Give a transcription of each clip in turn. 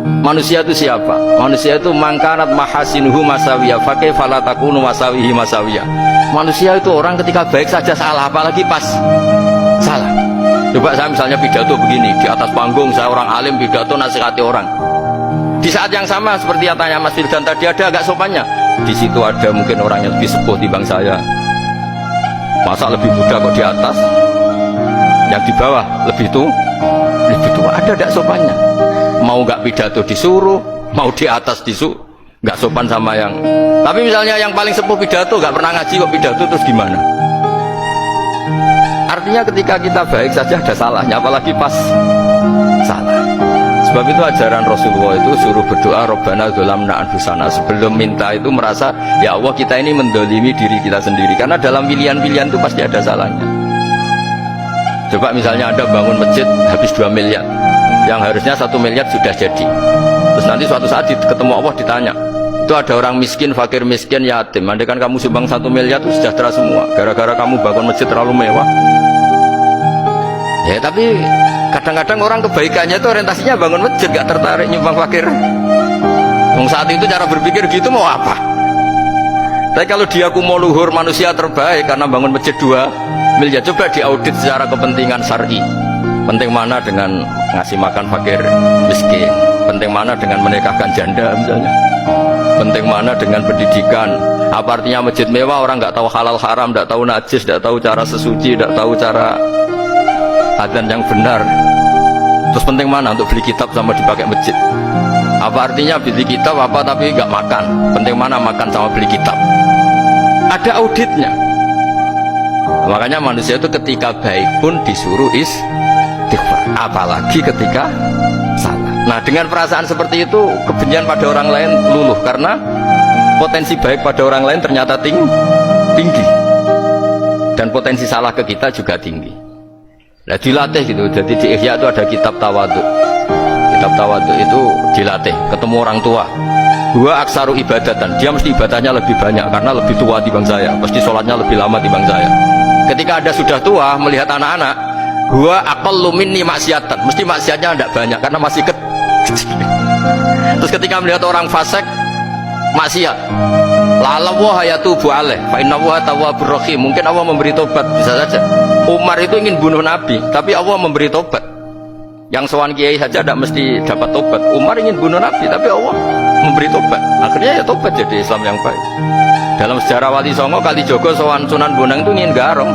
Manusia itu siapa? Manusia itu mangkanat mahasinuhu masawiyah fakih falatakunu masawihi masawiyah. Manusia itu orang ketika baik saja salah, apalagi pas salah. Coba saya misalnya pidato begini, di atas panggung saya orang alim pidato nasihati orang. Di saat yang sama seperti yang tanya Mas Firdan tadi, ada agak sopannya. Di situ ada mungkin orang yang lebih sepuh timbang saya. Masa lebih muda kok di atas? Yang di bawah lebih tua, ada agak sopannya. Mau nggak pidato disuruh, mau di atas disuruh, nggak sopan sama yang. Tapi misalnya yang paling sepuh pidato nggak pernah ngaji kok pidato, terus gimana? Artinya ketika kita baik saja ada salahnya, apalagi pas salah. Sebab itu ajaran Rasulullah itu suruh berdoa Rabbana dzolamna anfusana. Sebelum minta itu merasa ya Allah kita ini mendolimi diri kita sendiri, karena dalam pilihan-pilihan itu pasti ada salahnya. Coba misalnya Anda bangun masjid habis 2 miliar, yang harusnya 1 miliar sudah jadi. Terus nanti suatu saat ketemu Allah ditanya, itu ada orang miskin, fakir miskin, yatim, andai kan kamu sumbang 1 miliar itu sejahtera semua, gara-gara kamu bangun masjid terlalu mewah. Ya tapi kadang-kadang orang kebaikannya itu orientasinya bangun masjid, gak tertarik nyumbang fakir. Saat itu cara berpikir gitu mau apa? Tapi kalau dia mau luhur manusia terbaik karena bangun masjid 2 miliar, coba diaudit secara kepentingan syar'i. Penting mana dengan ngasih makan fakir miskin? Penting mana dengan menikahkan janda misalnya? Penting mana dengan pendidikan? Apa artinya masjid mewah orang nggak tahu halal haram, nggak tahu najis, nggak tahu cara sesuci, nggak tahu cara adzan yang benar? Terus penting mana untuk beli kitab sama dipakai masjid? Apa artinya beli kitab apa tapi nggak makan? Penting mana makan sama beli kitab? Ada auditnya. Makanya manusia itu ketika baik pun disuruh istighfar, apalagi ketika salah. Nah dengan perasaan seperti itu kebencian pada orang lain luluh, karena potensi baik pada orang lain ternyata tinggi, dan potensi salah ke kita juga tinggi. Nah dilatih gitu. Jadi di Ihya itu ada kitab tawadhu. Kitab tawadhu itu dilatih ketemu orang tua. Gua aksaru ibadatan, dia mesti ibadahnya lebih banyak karena lebih tua timbang saya, mesti sholatnya lebih lama timbang saya. Ketika Anda sudah tua melihat anak-anak, gua aqallu minni maksiatan, mesti maksiatnya tidak banyak karena masih kecil. Terus ketika melihat orang fasik maksiat, la'alla wa yatubu alaih fa inna wa tawwabur rahim, mungkin Allah memberi tobat. Bisa saja Umar itu ingin bunuh Nabi tapi Allah memberi tobat. Yang sowan kiai saja tidak mesti dapat tobat. Umar ingin bunuh Nabi tapi Allah memberi tobat, akhirnya ya tobat jadi Islam yang baik. Dalam sejarah Wali Songo Kalijogo sowan Sunan Bonang itu ingin garong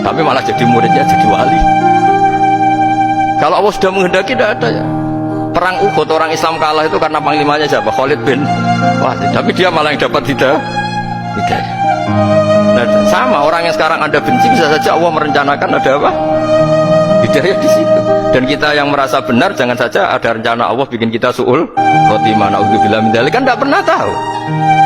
tapi malah jadi muridnya, jadi wali. Kalau Allah sudah menghendaki tidak ada ya. Perang Uhud orang Islam kalah itu karena panglimanya siapa? Khalid bin Walid, tapi dia malah yang dapat hidayah. Nah, sama orang yang sekarang Anda benci, bisa saja Allah merencanakan ada apa? Hidayah di situ. Dan kita yang merasa benar, jangan saja ada rencana Allah bikin kita su'ul khotimah, na'udzubillah min dzalik, kan tidak pernah tahu.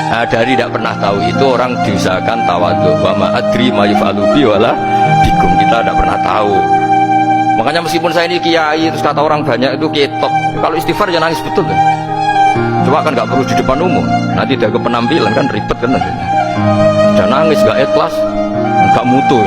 Nah, dari tidak pernah tahu itu orang diusahakan tawadhu. Wa ma adri ma yuf'alu bi wala bikum, kita tidak pernah tahu. Makanya meskipun saya ini kiai, terus kata orang banyak itu ketok, kalau istighfar jangan nangis betul kan? Coba kan nggak perlu di depan umum, nanti ada penampilan kan ribet kan nanti. Jangan nangis, nggak ikhlas, nggak mutu.